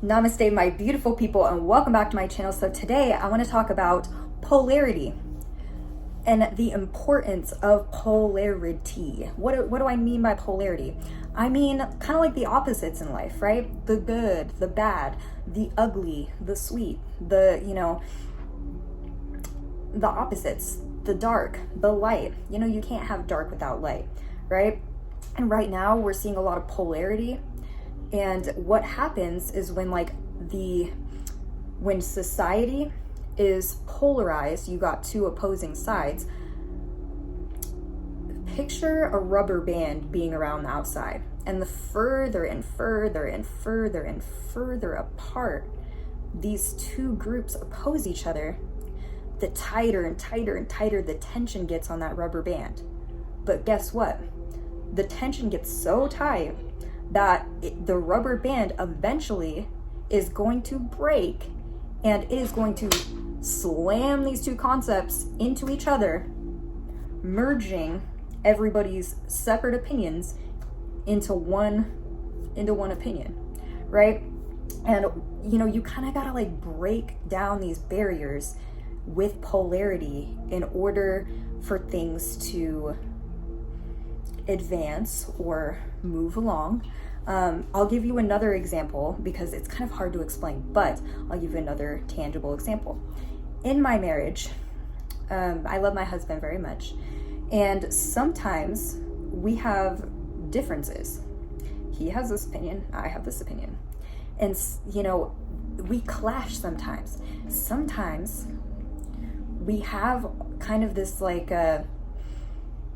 Namaste, my beautiful people, and welcome back to my channel. So today I want to talk about polarity and the importance of polarity. What do I mean by polarity? I mean kind of like the opposites in life, right? The good, the bad, the ugly, the sweet, the opposites, the dark, the light. You can't have dark without light, right? And right now we're seeing a lot of polarity. And what happens is when society is polarized, you got two opposing sides. Picture a rubber band being around the outside, and the further and further and further and further apart these two groups oppose each other, the tighter and tighter and tighter the tension gets on that rubber band. But guess what? The tension gets so tight that the rubber band eventually is going to break, and it is going to slam these two concepts into each other, merging everybody's separate opinions into one opinion, right? And you kind of gotta break down these barriers with polarity in order for things to advance or move along. I'll give you another example because it's kind of hard to explain, but I'll give you another tangible example. In my marriage, I love my husband very much, and sometimes we have differences. He has this opinion, I have this opinion, and we clash sometimes. Sometimes we have kind of this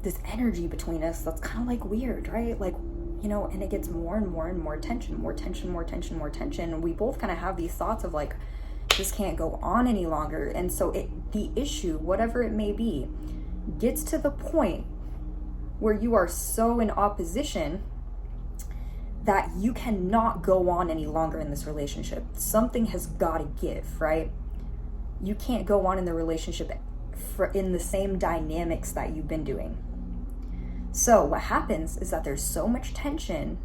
this energy between us that's kind of weird, right? And it gets more and more and more tension, more tension, more tension, more tension. And we both kind of have these thoughts of this can't go on any longer. And so the issue, whatever it may be, gets to the point where you are so in opposition that you cannot go on any longer in this relationship. Something has got to give, right? You can't go on in the relationship in the same dynamics that you've been doing. So what happens is that there's so much tension,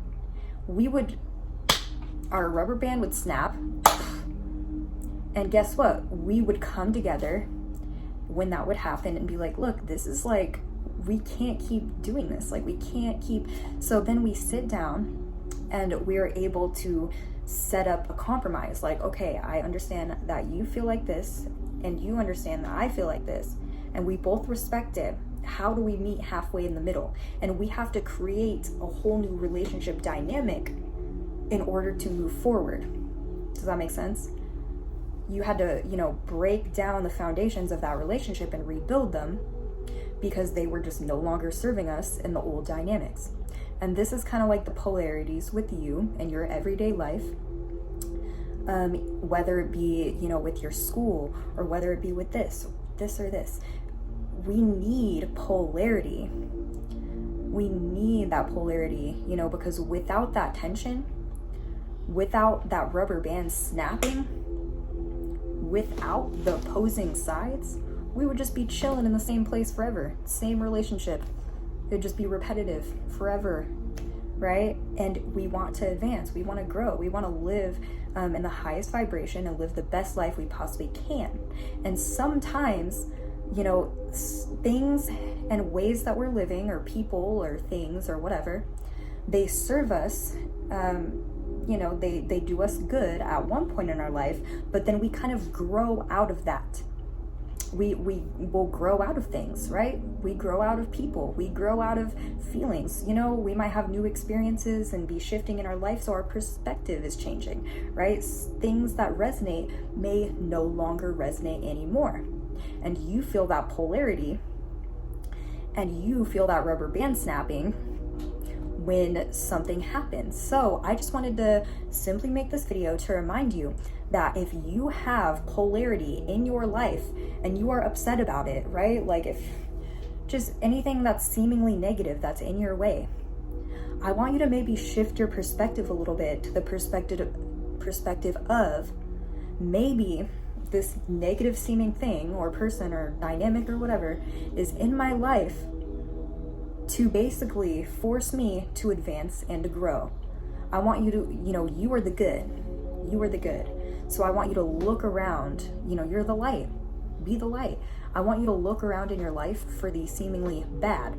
our rubber band would snap, and guess what? We would come together when that would happen and be like, look, this is we can't keep doing this. We can't keep. So then we sit down and we're able to set up a compromise. Okay, I understand that you feel like this, and you understand that I feel like this, and we both respect it. How do we meet halfway in the middle? And we have to create a whole new relationship dynamic in order to move forward. Does that make sense? You had to, break down the foundations of that relationship and rebuild them because they were just no longer serving us in the old dynamics. And this is kind of like the polarities with you and your everyday life. Whether it be, with your school, or whether it be with this or this. We need polarity. We need that polarity, because without that tension, without that rubber band snapping, without the opposing sides, we would just be chilling in the same place forever. Same relationship. It'd just be repetitive forever, right? And we want to advance. We want to grow. We want to live in the highest vibration and live the best life we possibly can. And sometimes, things and ways that we're living, or people or things or whatever, they serve us, they do us good at one point in our life, but then we kind of grow out of that. We will grow out of things, right? We grow out of people. We grow out of feelings. We might have new experiences and be shifting in our life, so our perspective is changing, right? Things that resonate may no longer resonate anymore. And you feel that polarity, and you feel that rubber band snapping when something happens. So I just wanted to simply make this video to remind you that if you have polarity in your life and you are upset about it, right? If just anything that's seemingly negative that's in your way, I want you to maybe shift your perspective a little bit to the perspective of maybe this negative seeming thing or person or dynamic or whatever is in my life to basically force me to advance and to grow. I want you to, you are the good. You are the good. So I want you to look around. You know, you're the light. Be the light. I want you to look around in your life for the seemingly bad.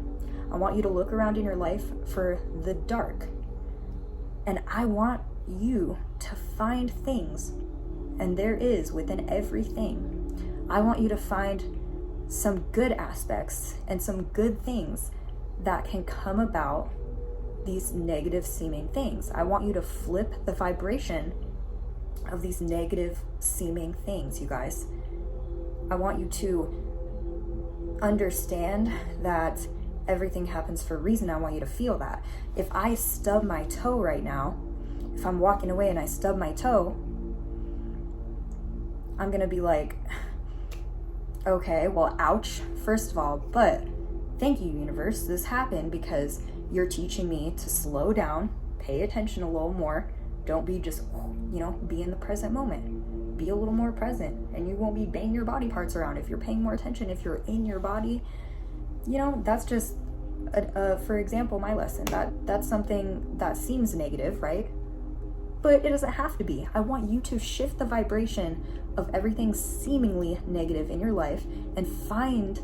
I want you to look around in your life for the dark. And I want you to find things, and there is within everything. I want you to find some good aspects and some good things that can come about these negative seeming things. I want you to flip the vibration of these negative seeming things, you guys. I want you to understand that everything happens for a reason. I want you to feel that. If I stub my toe right now, if I'm walking away and I stub my toe, I'm gonna be like, okay, well, ouch, first of all, but thank you, universe. This happened because you're teaching me to slow down, pay attention a little more. Don't be just, you know, be in the present moment. Be a little more present, and you won't be banging your body parts around if you're paying more attention. If you're in your body, you know, that's just, for example, my lesson. That's something that seems negative, right? But it doesn't have to be. I want you to shift the vibration of everything seemingly negative in your life and find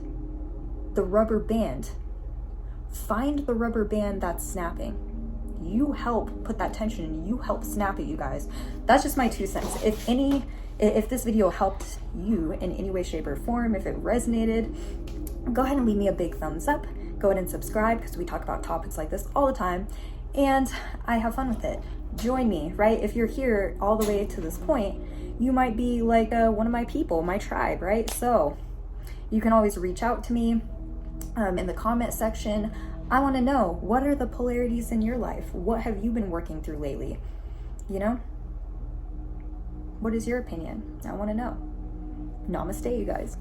the rubber band. Find the rubber band that's snapping. You help put that tension in. You help snap it, you guys. That's just my 2 cents. If this video helped you in any way, shape, or form, if it resonated, go ahead and leave me a big thumbs up. Go ahead and subscribe, because we talk about topics like this all the time, and I have fun with it. Join me, right? If you're here all the way to this point, you might be like one of my people, my tribe, right? So you can always reach out to me in the comment section. I want to know, what are the polarities in your life? What have you been working through lately? You know, what is your opinion? I want to know. Namaste, you guys.